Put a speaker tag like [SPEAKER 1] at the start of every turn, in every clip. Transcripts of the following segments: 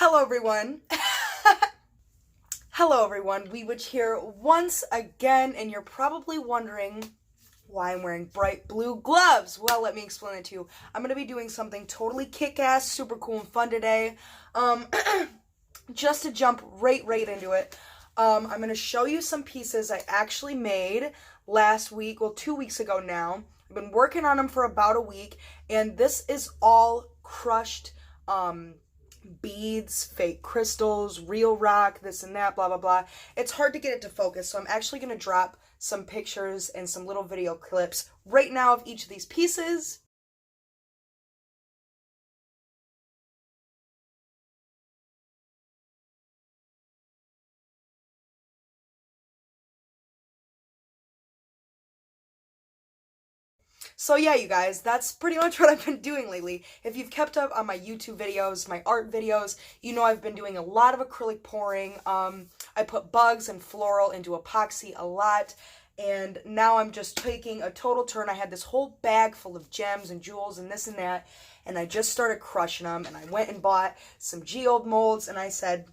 [SPEAKER 1] Hello everyone. Hello everyone, Wee Witch here once again, and you're probably wondering why I'm wearing bright blue gloves. Well, let me explain it to you. I'm going to be doing something totally kick-ass, super cool and fun today. Just to jump right into it, I'm going to show you some pieces I actually made last week, well 2 weeks ago now. I've been working on them for about a week, and this is all crushed beads, fake crystals, real rock, this and that, blah, blah, blah. It's hard to get it to focus, so I'm actually going to drop some pictures and some little video clips right now of each of these pieces. So yeah, you guys, that's pretty much what I've been doing lately. If you've kept up on my YouTube videos, my art videos, you know I've been doing a lot of acrylic pouring. I put bugs and floral into epoxy a lot, and now I'm just taking a total turn. I had this whole bag full of gems and jewels and this and that, and I just started crushing them, and I went and bought some Geode molds, and I said,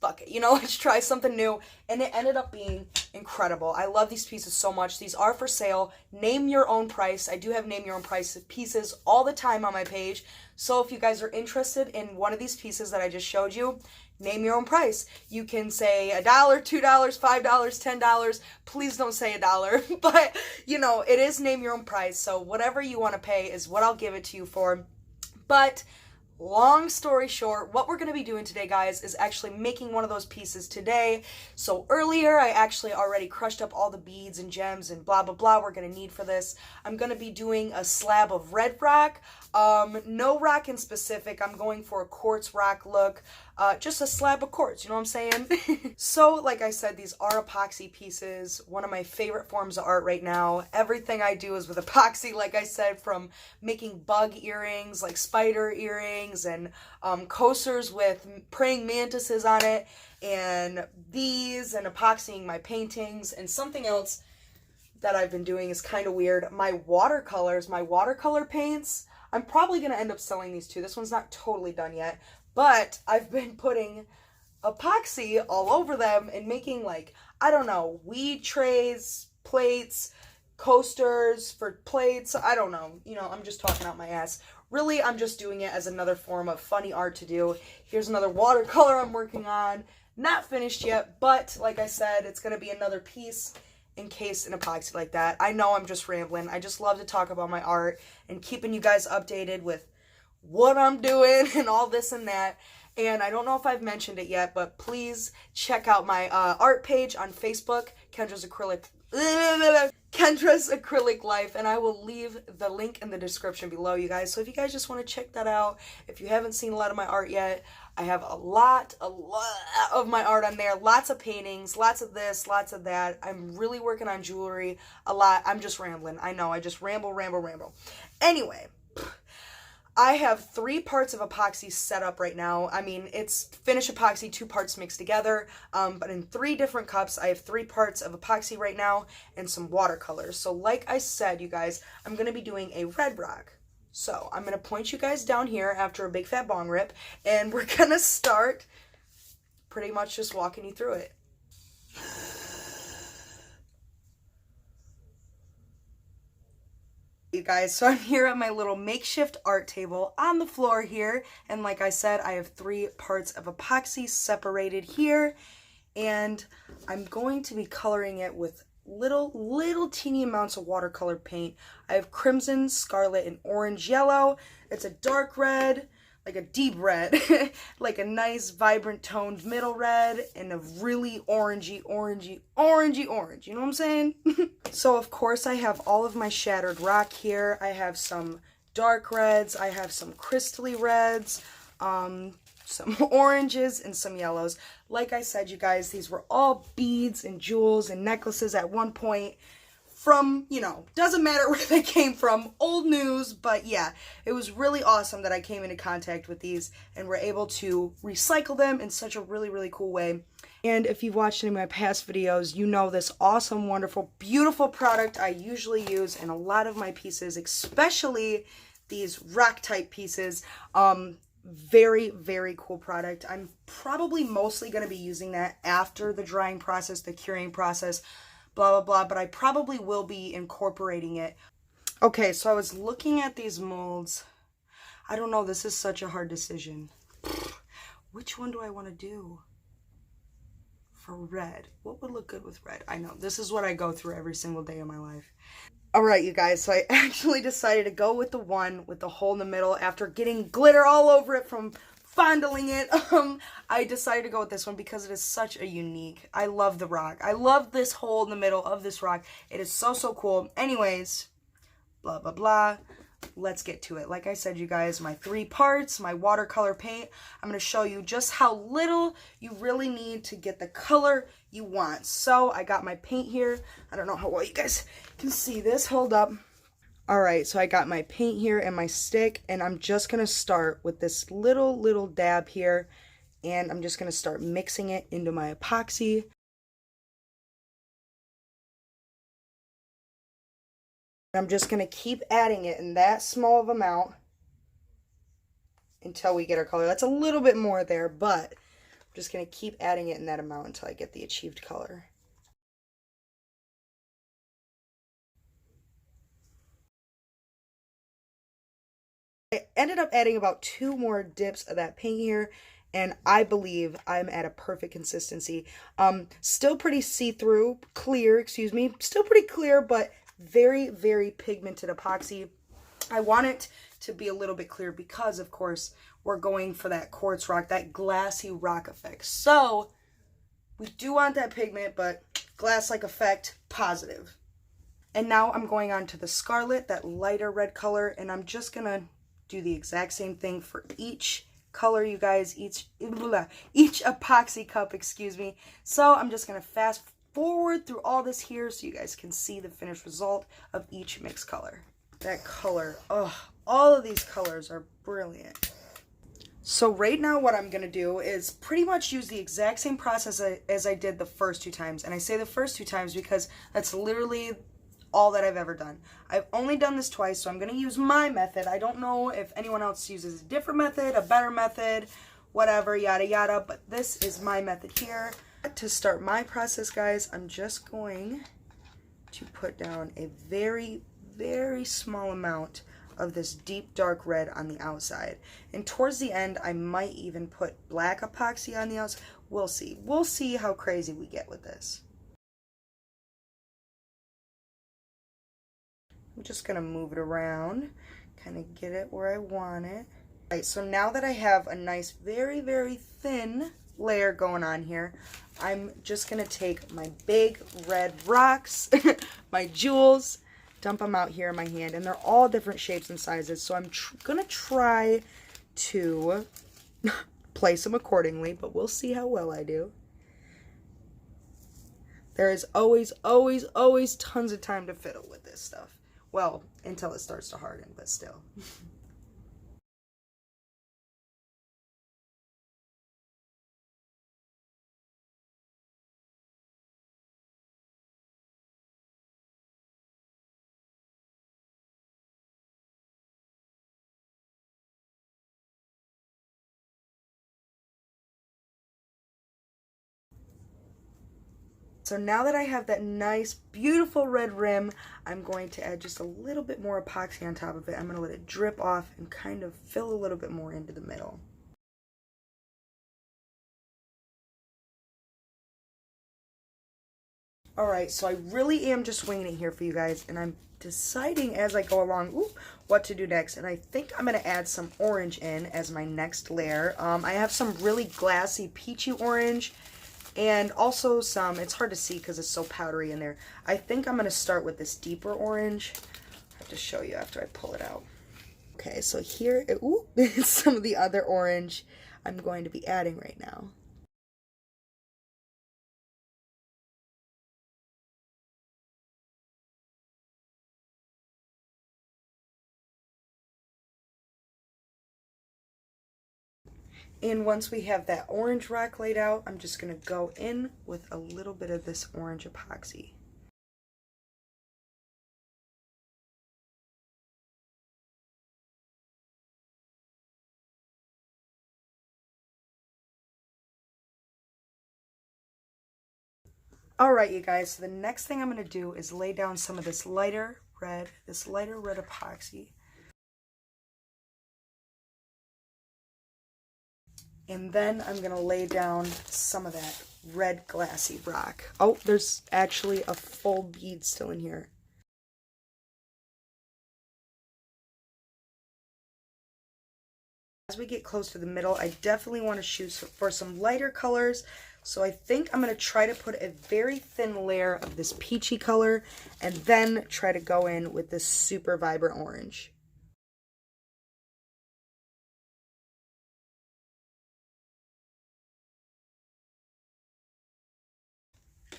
[SPEAKER 1] fuck it, let's try something new, and it ended up being incredible. I love these pieces so much. These are for sale. Name your own price. I do have name your own price pieces all the time on my page, so if you guys are interested in one of these pieces that I just showed you, name your own price. You can say $1, $2, $5, $10. Please don't say $1, but it is name your own price, so whatever you want to pay is what I'll give it to you for. But long story short, what we're going to be doing today, guys, is actually making one of those pieces today. So earlier, I actually already crushed up all the beads and gems and blah, blah, blah we're going to need for this. I'm going to be doing a slab of red rock. No rock in specific. I'm going for a quartz rock look. Just a slab of quartz, you know what I'm saying? So, like I said, these are epoxy pieces. One of my favorite forms of art right now. Everything I do is with epoxy, like I said, from making bug earrings, like spider earrings, and coasters with praying mantises on it, and these, and epoxying my paintings. And something else that I've been doing is kind of weird. My watercolors, my watercolor paints, I'm probably going to end up selling these too. This one's not totally done yet, but I've been putting epoxy all over them and making, like, I don't know, weed trays, plates, coasters for plates. I don't know. I'm just talking out my ass. Really, I'm just doing it as another form of funny art to do. Here's another watercolor I'm working on. Not finished yet, but like I said, it's going to be another piece encased in epoxy like that. I know I'm just rambling. I just love to talk about my art and keeping you guys updated with what I'm doing and all this and that. And I don't know if I've mentioned it yet, but please check out my art page on Facebook, Kendra's Acrylic Life, and I will leave the link in the description below, you guys. So if you guys just want to check that out, if you haven't seen a lot of my art yet, I have a lot of my art on there. Lots of paintings, lots of this, lots of that. I'm really working on jewelry a lot. I'm just rambling. I know, I just ramble. Anyway, I have 3 parts of epoxy set up right now. I mean, it's finished epoxy, 2 parts mixed together, but in 3 different cups. I have 3 parts of epoxy right now and some watercolors. So like I said, you guys, I'm going to be doing a red rock. So I'm going to point you guys down here after a big fat bong rip, and we're going to start pretty much just walking you through it. You guys, so I'm here at my little makeshift art table on the floor here, and like I said, I have 3 parts of epoxy separated here, and I'm going to be coloring it with little teeny amounts of watercolor paint. I have crimson, scarlet, and orange yellow. It's a dark red, like a deep red, like a nice vibrant toned middle red, and a really orangey orange, you know what I'm saying? So of course I have all of my shattered rock here. I have some dark reds, I have some crystally reds, some oranges, and some yellows. Like I said, you guys, these were all beads and jewels and necklaces at one point from, doesn't matter where they came from, old news, but yeah, it was really awesome that I came into contact with these and were able to recycle them in such a really cool way. And if you've watched any of my past videos, you know this awesome, wonderful, beautiful product I usually use in a lot of my pieces, especially these rock type pieces. Very, very cool product. I'm probably mostly going to be using that after the drying process, the curing process, blah, blah, blah, but I probably will be incorporating it. Okay, so I was looking at these molds. I don't know, this is such a hard decision. Which one do I want to do for red? What would look good with red? I know, this is what I go through every single day of my life. All right, you guys, so I actually decided to go with the one with the hole in the middle after getting glitter all over it from fondling it. I decided to go with this one because it is such a unique, I love the rock. I love this hole in the middle of this rock. It is so, so cool. Anyways, blah, blah, blah. Let's get to it. Like I said, you guys, my 3 parts, my watercolor paint. I'm going to show you just how little you really need to get the color you want. So I got my paint here. I don't know how well you guys can see this. Hold up. All right, so I got my paint here and my stick, and I'm just going to start with this little dab here, and I'm just going to start mixing it into my epoxy. I'm just going to keep adding it in that small of amount until we get our color. That's a little bit more there, but I'm just going to keep adding it in that amount until I get the achieved color. I ended up adding about 2 more dips of that paint here, and I believe I'm at a perfect consistency. Still pretty see-through, clear, excuse me, still pretty clear, but very, very pigmented epoxy. I want it to be a little bit clear because, of course, we're going for that quartz rock, that glassy rock effect. So we do want that pigment, but glass-like effect, positive. And now I'm going on to the scarlet, that lighter red color, and I'm just going to do the exact same thing for each color, you guys, each epoxy cup, excuse me. So I'm just going to fast forward through all this here so you guys can see the finished result of each mixed color. That color, oh, all of these colors are brilliant. So right now what I'm going to do is pretty much use the exact same process as I did the first 2 times. And I say the first 2 times because that's literally all that I've ever done. I've only done this twice, so I'm going to use my method. I don't know if anyone else uses a different method, a better method, whatever, yada yada, but this is my method here. To start my process, guys, I'm just going to put down a very, very small amount of this deep dark red on the outside. And towards the end, I might even put black epoxy on the outside. We'll see. We'll see how crazy we get with this. I'm just going to move it around, kind of get it where I want it. All right, so now that I have a nice, very, very thin layer going on here, I'm just going to take my big red rocks, my jewels, dump them out here in my hand, and they're all different shapes and sizes, so I'm going to try to place them accordingly, but we'll see how well I do. There is always, always, always tons of time to fiddle with this stuff. Well, until it starts to harden, but still. So now that I have that nice, beautiful red rim, I'm going to add just a little bit more epoxy on top of it. I'm going to let it drip off and kind of fill a little bit more into the middle. Alright, so I really am just winging it here for you guys, and I'm deciding as I go along what to do next. And I think I'm going to add some orange in as my next layer. I have some really glassy peachy orange. And also some, it's hard to see because it's so powdery in there. I think I'm going to start with this deeper orange. I have to show you after I pull it out. Okay, so here is some of the other orange I'm going to be adding right now. And once we have that orange rock laid out, I'm just going to go in with a little bit of this orange epoxy. All right, you guys, so the next thing I'm going to do is lay down some of this lighter red epoxy. And then I'm going to lay down some of that red glassy rock. Oh, there's actually a full bead still in here. As we get close to the middle, I definitely want to shoot for some lighter colors. So I think I'm going to try to put a very thin layer of this peachy color and then try to go in with this super vibrant orange.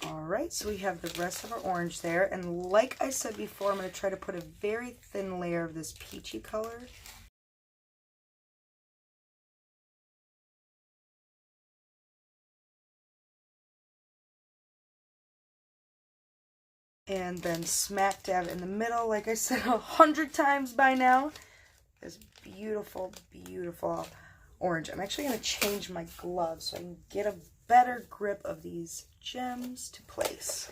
[SPEAKER 1] Alright, so we have the rest of our orange there, and like I said before, I'm going to try to put a very thin layer of this peachy color. And then smack dab in the middle, like I said 100 times by now, this beautiful, beautiful orange. I'm actually going to change my gloves so I can get a better grip of these gems to place.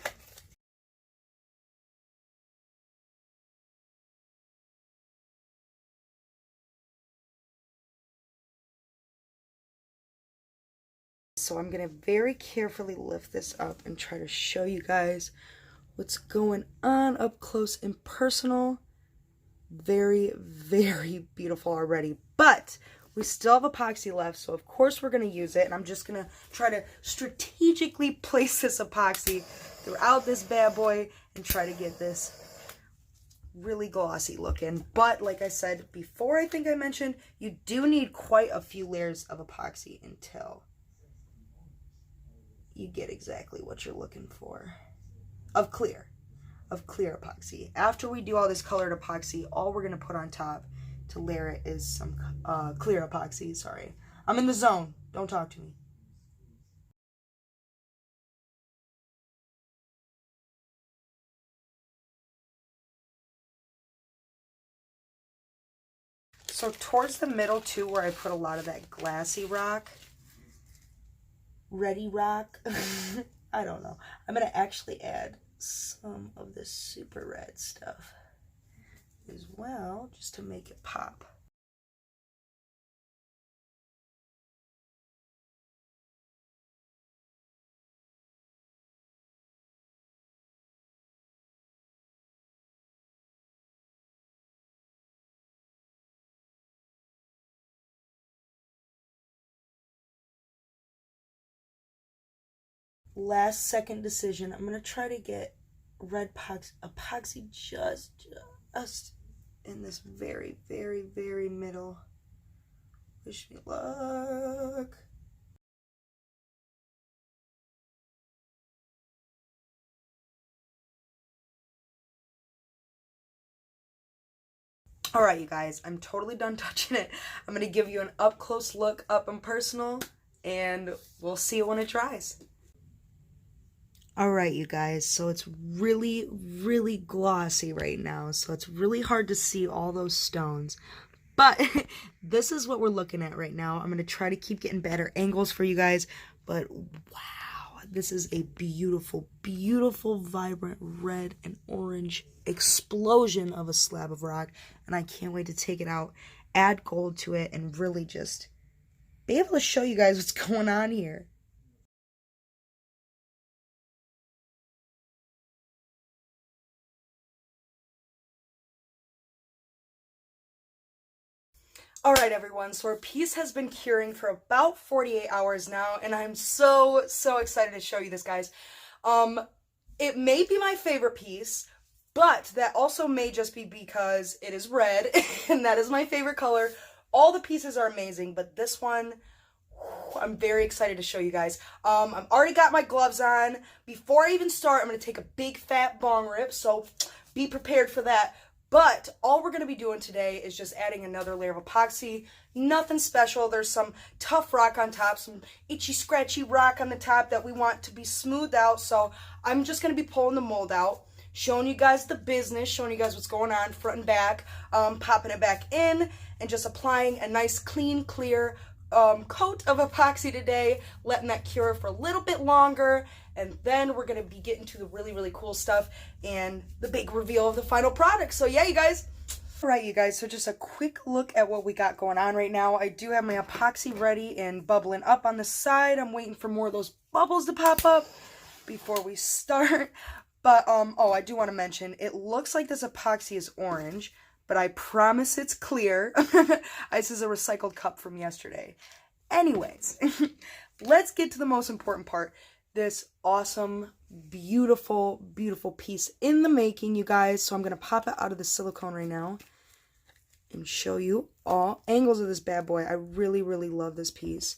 [SPEAKER 1] So I'm going to very carefully lift this up and try to show you guys what's going on up close and personal. Very, very beautiful already, but we still have epoxy left, so of course we're going to use it, and I'm just going to try to strategically place this epoxy throughout this bad boy and try to get this really glossy looking. But like I said before, I think I mentioned, you do need quite a few layers of epoxy until you get exactly what you're looking for of clear epoxy. After we do all this colored epoxy, all we're going to put on top to layer it is some clear epoxy. Sorry, I'm in the zone, don't talk to me. So towards the middle too, where I put a lot of that glassy rock, ready rock, I don't know, I'm going to actually add some of this super red stuff as well, just to make it pop. Last second decision, I'm going to try to get red epoxy just in this very, very, very middle. Wish me luck. All right, you guys, I'm totally done touching it. I'm going to give you an up-close look, up and personal, and we'll see it when it dries. All right, you guys, so it's really, really glossy right now, so it's really hard to see all those stones. But this is what we're looking at right now. I'm going to try to keep getting better angles for you guys, but wow, this is a beautiful, beautiful, vibrant red and orange explosion of a slab of rock, and I can't wait to take it out, add gold to it, and really just be able to show you guys what's going on here. All right, everyone, so our piece has been curing for about 48 hours now, and I'm so excited to show you this, guys. It may be my favorite piece, but that also may just be because it is red, and that is my favorite color. All the pieces are amazing, but this one, I'm very excited to show you guys. I've already got my gloves on. Before I even start, I'm going to take a big fat bong rip, so be prepared for that. But all we're going to be doing today is just adding another layer of epoxy. Nothing special. There's some tough rock on top, some itchy, scratchy rock on the top that we want to be smoothed out. So I'm just going to be pulling the mold out, showing you guys the business, showing you guys what's going on front and back, popping it back in, and just applying a nice, clean, clear coat of epoxy today, letting that cure for a little bit longer, and then we're going to be getting to the really, really cool stuff and the big reveal of the final product. So yeah, you guys. All right, you guys, so just a quick look at what we got going on right now. I do have my epoxy ready and bubbling up on the side. I'm waiting for more of those bubbles to pop up before we start. But, oh, I do want to mention, it looks like this epoxy is orange, but I promise it's clear. This is a recycled cup from yesterday. Anyways, let's get to the most important part. This awesome, beautiful, beautiful piece in the making, you guys. So I'm going to pop it out of the silicone right now and show you all angles of this bad boy. I really, really love this piece.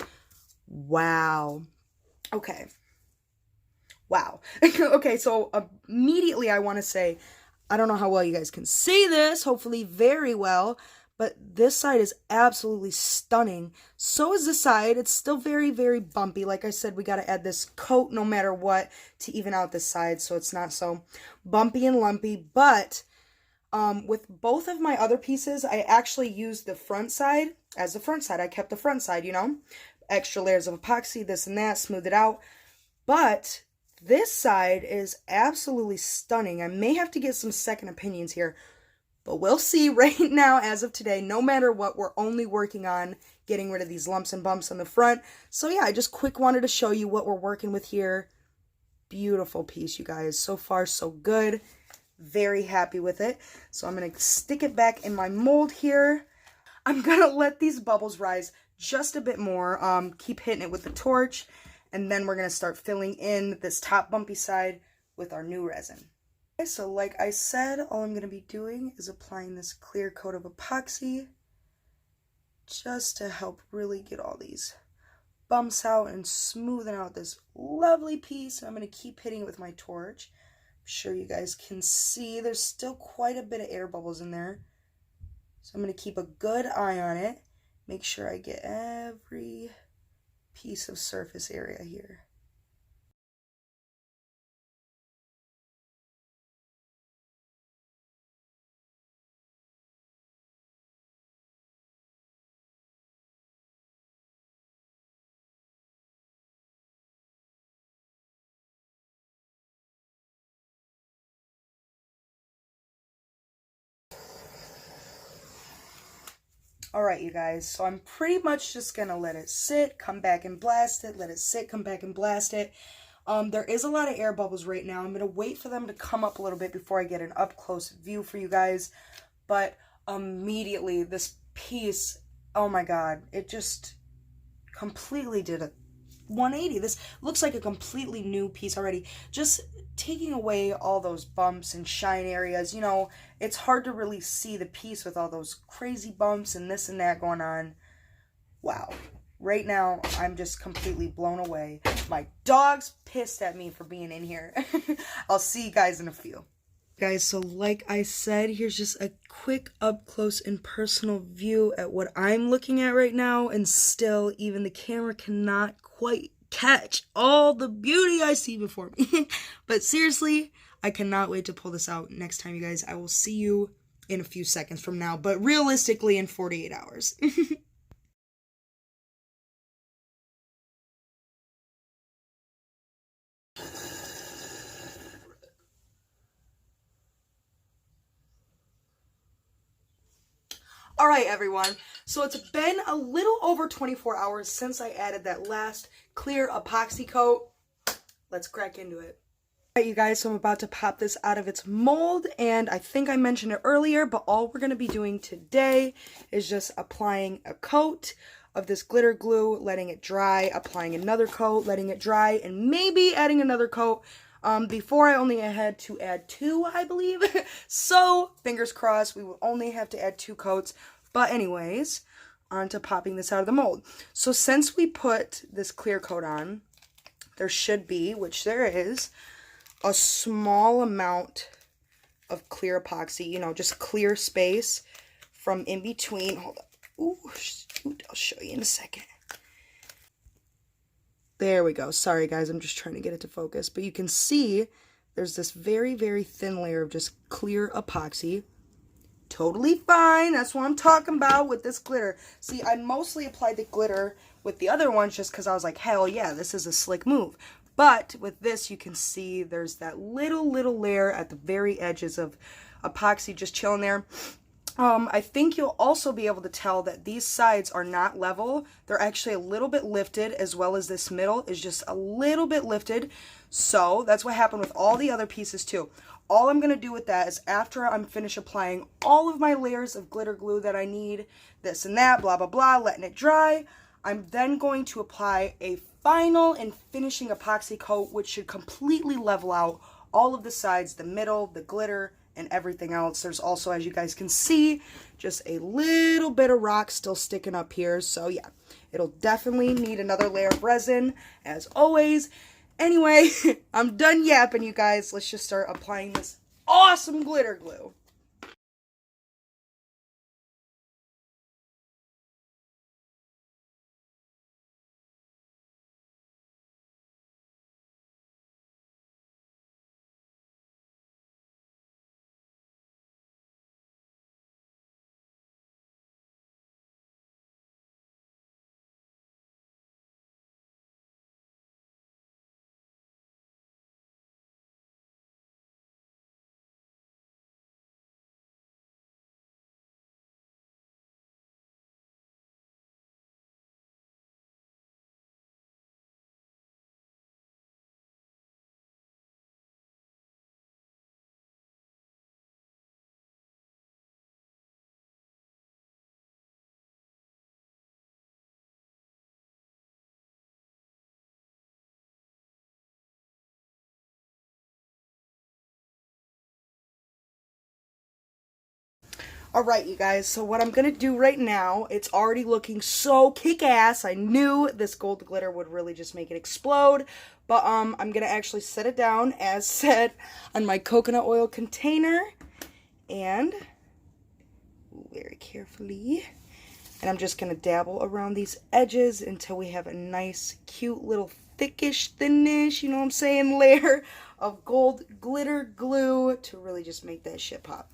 [SPEAKER 1] Wow. Okay. Wow. Okay, so immediately I want to say, I don't know how well you guys can see this, hopefully very well, but this side is absolutely stunning. So is this side. It's still very, very bumpy. Like I said, we got to add this coat no matter what to even out this side so it's not so bumpy and lumpy. But with both of my other pieces, I actually used the front side as the front side. I kept the front side, you know, extra layers of epoxy, this and that, smooth it out. But this side is absolutely stunning. I may have to get some second opinions here, but we'll see. Right now, as of today, no matter what, we're only working on getting rid of these lumps and bumps on the front. So yeah, I just quick wanted to show you what we're working with here. Beautiful piece, you guys. So far, so good. Very happy with it. So I'm going to stick it back in my mold here. I'm going to let these bubbles rise just a bit more. Keep hitting it with the torch. And then we're going to start filling in this top bumpy side with our new resin. Okay, so like I said, all I'm going to be doing is applying this clear coat of epoxy just to help really get all these bumps out and smoothing out this lovely piece. I'm going to keep hitting it with my torch. I'm sure you guys can see there's still quite a bit of air bubbles in there. So I'm going to keep a good eye on it. Make sure I get every piece of surface area here. Alright, you guys, so I'm pretty much just going to let it sit, come back and blast it, let it sit, come back and blast it. There is a lot of air bubbles right now. I'm going to wait for them to come up a little bit before I get an up-close view for you guys. But immediately, this piece, oh my god, it just completely did a 180. This looks like a completely new piece already. Just taking away all those bumps and shine areas, you know, it's hard to really see the piece with all those crazy bumps and this and that going on. Wow. Right now, I'm just completely blown away. My dog's pissed at me for being in here. I'll see you guys in a few. Guys, so like I said, here's just a quick up close and personal view at what I'm looking at right now, and still even the camera cannot quite catch all the beauty I see before me. But seriously, I cannot wait to pull this out next time, you guys. I will see you in a few seconds from now, but realistically in 48 hours. All right, everyone, so it's been a little over 24 hours since I added that last clear epoxy coat. Let's crack into it. All right, you guys, so I'm about to pop this out of its mold, and I think I mentioned it earlier, but all we're going to be doing today is just applying a coat of this glitter glue, letting it dry, applying another coat, letting it dry, and maybe adding another coat. Before I only had to add 2, I believe. So, fingers crossed, we will only have to add 2 coats. But anyways, on to popping this out of the mold. So since we put this clear coat on, there should be, which there is, a small amount of clear epoxy, you know, just clear space from in between. Hold up. Ooh, shoot, I'll show you in a second. There we go. Sorry, guys. I'm just trying to get it to focus. But you can see there's this very, very thin layer of just clear epoxy. Totally fine. That's what I'm talking about with this glitter. See, I mostly applied the glitter with the other ones just because I was like, hell yeah, this is a slick move. But with this, you can see there's that little layer at the very edges of epoxy just chilling there. I think you'll also be able to tell that these sides are not level. They're actually a little bit lifted, as well as this middle is just a little bit lifted. So that's what happened with all the other pieces too. All I'm going to do with that is after I'm finished applying all of my layers of glitter glue that I need, this and that, blah, blah, blah, letting it dry, I'm then going to apply a final and finishing epoxy coat, which should completely level out all of the sides, the middle, the glitter, and everything else. There's also, as you guys can see, just a little bit of rock still sticking up here. So yeah, it'll definitely need another layer of resin, as always. Anyway, I'm done yapping, you guys. Let's just start applying this awesome glitter glue. Alright, you guys, so what I'm going to do right now, it's already looking so kick-ass. I knew this gold glitter would really just make it explode. But I'm going to actually set it down, as said, on my coconut oil container. And, very carefully, and I'm just going to dabble around these edges until we have a nice, cute, little thickish, thinnish, you know what I'm saying, layer of gold glitter glue to really just make that shit pop.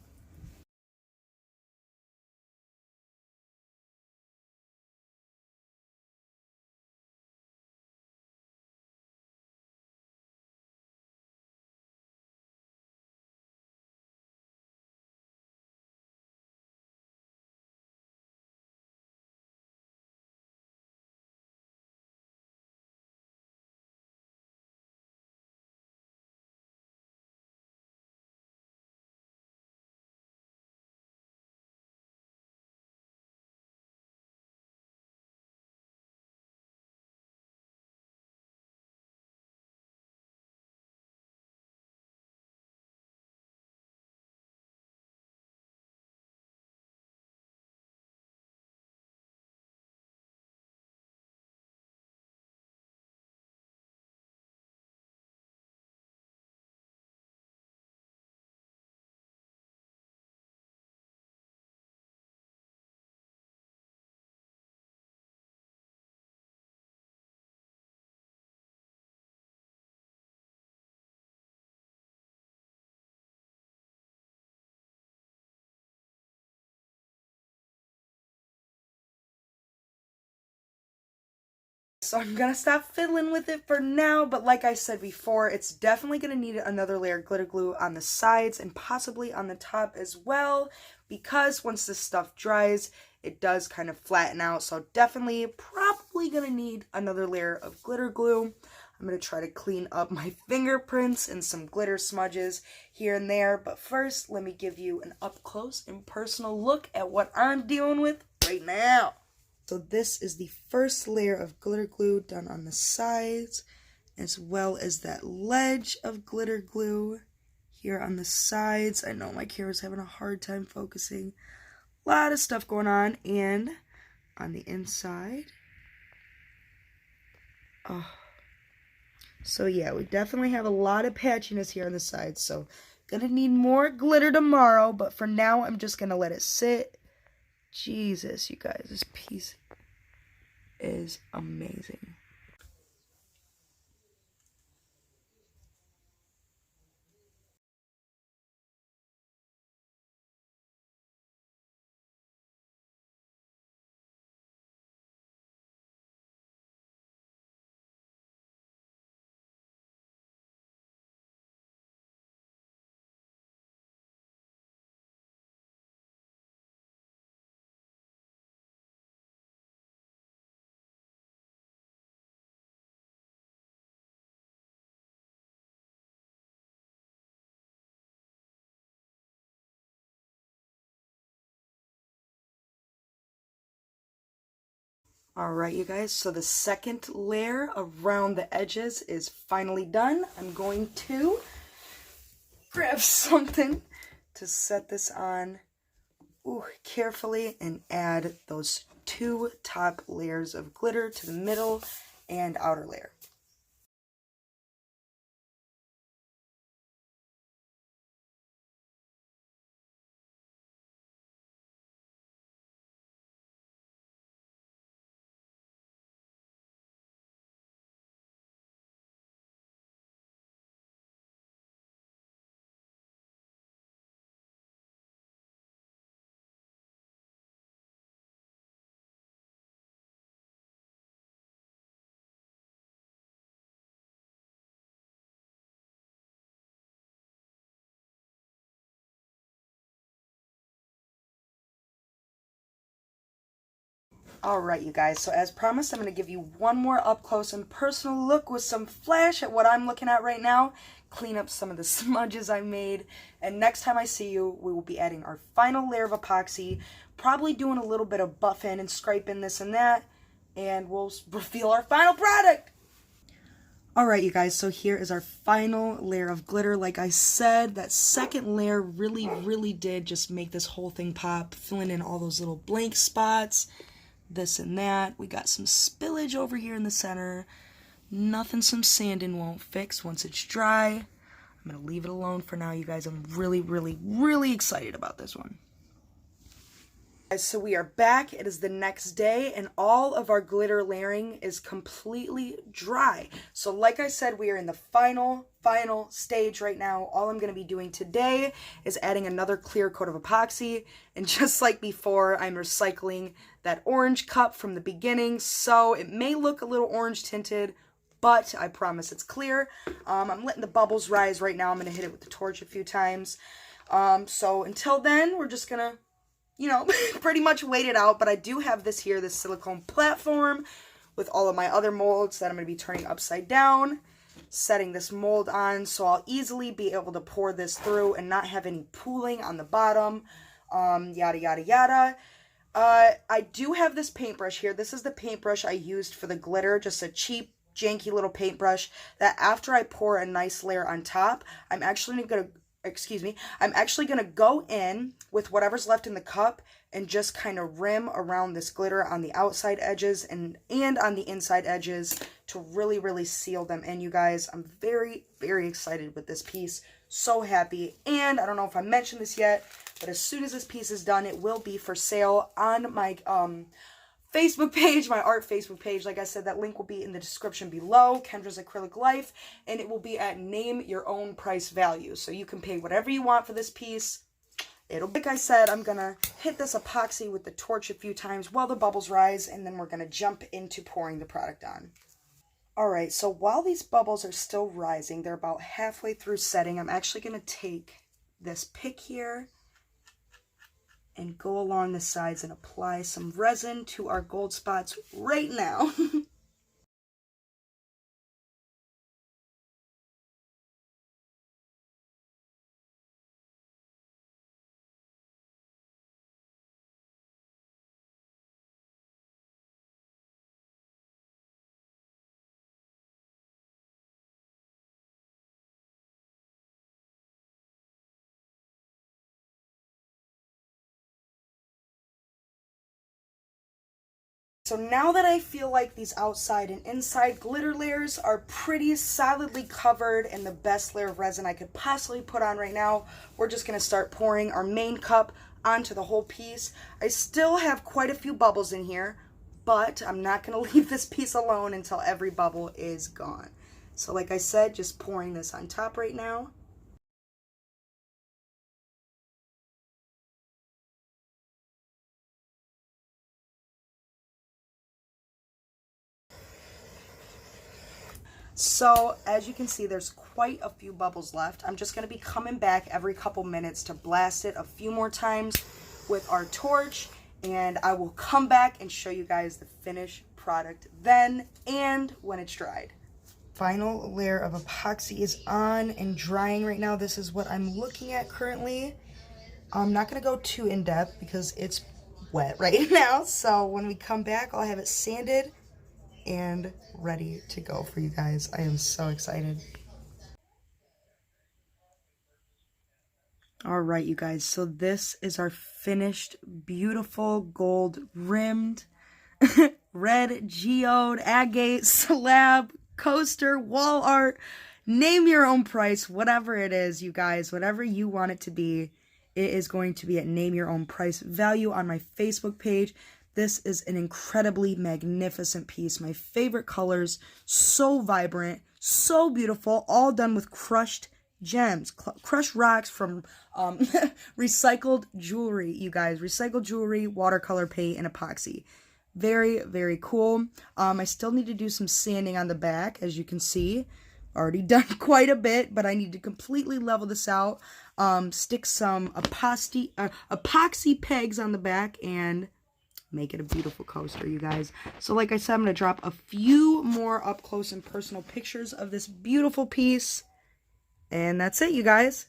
[SPEAKER 1] So I'm gonna stop fiddling with it for now, but like I said before, it's definitely gonna need another layer of glitter glue on the sides and possibly on the top as well, because once this stuff dries, it does kind of flatten out. So definitely, probably gonna need another layer of glitter glue. I'm gonna try to clean up my fingerprints and some glitter smudges here and there, but first, let me give you an up close and personal look at what I'm dealing with right now. So this is the first layer of glitter glue done on the sides, as well as that ledge of glitter glue here on the sides. I know my camera's having a hard time focusing. A lot of stuff going on. And on the inside. Oh. So yeah, we definitely have a lot of patchiness here on the sides. So gonna need more glitter tomorrow, but for now I'm just gonna let it sit. Jesus, you guys, this piece is amazing. All right, you guys, so the second layer around the edges is finally done. I'm going to grab something to set this on carefully and add those 2 top layers of glitter to the middle and outer layer. Alright, you guys, so as promised, I'm going to give you one more up-close and personal look with some flash at what I'm looking at right now, clean up some of the smudges I made, and next time I see you, we will be adding our final layer of epoxy, probably doing a little bit of buffing and scraping this and that, and we'll reveal our final product! Alright, you guys, so here is our final layer of glitter. Like I said, that second layer really did just make this whole thing pop, filling in all those little blank spots. This and that. We got some spillage over here in the center. Nothing some sanding won't fix once it's dry. I'm going to leave it alone for now, you guys. I'm really excited about this one. So we are back. It is the next day and all of our glitter layering is completely dry. So like I said, we are in the final stage right now. All I'm going to be doing today is adding another clear coat of epoxy. And just like before, I'm recycling that orange cup from the beginning. So it may look a little orange tinted, but I promise it's clear. I'm letting the bubbles rise right now. I'm going to hit it with the torch a few times. So until then, we're just going to pretty much wait it out, but I do have this here, this silicone platform with all of my other molds that I'm going to be turning upside down, setting this mold on so I'll easily be able to pour this through and not have any pooling on the bottom, yada. I do have this paintbrush here. This is the paintbrush I used for the glitter, just a cheap, janky little paintbrush that after I pour a nice layer on top, I'm actually going to go in with whatever's left in the cup and just kind of rim around this glitter on the outside edges and on the inside edges to really seal them in, you guys. I'm very excited with this piece. So happy. And I don't know if I mentioned this yet, but as soon as this piece is done, it will be for sale on my Facebook page, my art Facebook page. Like I said, that link will be in the description below, Kendra's Acrylic Life, and it will be at name your own price value. So you can pay whatever you want for this piece. Like I said, I'm gonna hit this epoxy with the torch a few times while the bubbles rise, and then we're gonna jump into pouring the product on. Alright, so while these bubbles are still rising, they're about halfway through setting, I'm actually gonna take this pick here and go along the sides and apply some resin to our gold spots right now. So now that I feel like these outside and inside glitter layers are pretty solidly covered in the best layer of resin I could possibly put on right now, we're just going to start pouring our main cup onto the whole piece. I still have quite a few bubbles in here, but I'm not going to leave this piece alone until every bubble is gone. So like I said, just pouring this on top right now. So as you can see, there's quite a few bubbles left. I'm just going to be coming back every couple minutes to blast it a few more times with our torch, and I will come back and show you guys the finished product then and when it's dried. Final layer of epoxy is on and drying right now. This is what I'm looking at currently. I'm not going to go too in depth because it's wet right now. So when we come back, I'll have it sanded and ready to go for you guys. I am so excited. All right, you guys, so this is our finished, beautiful, gold rimmed, red geode, agate, slab, coaster, wall art. Name your own price, whatever it is, you guys, whatever you want it to be, it is going to be at name your own price value on my Facebook page. This is an incredibly magnificent piece. My favorite colors, so vibrant, so beautiful, all done with crushed gems, crushed rocks from recycled jewelry, you guys. Recycled jewelry, watercolor paint, and epoxy. Very, very cool. I still need to do some sanding on the back, as you can see. Already done quite a bit, but I need to completely level this out. Stick some epoxy pegs on the back and make it a beautiful coaster, you guys. So like I said, I'm going to drop a few more up close and personal pictures of this beautiful piece. And that's it, you guys.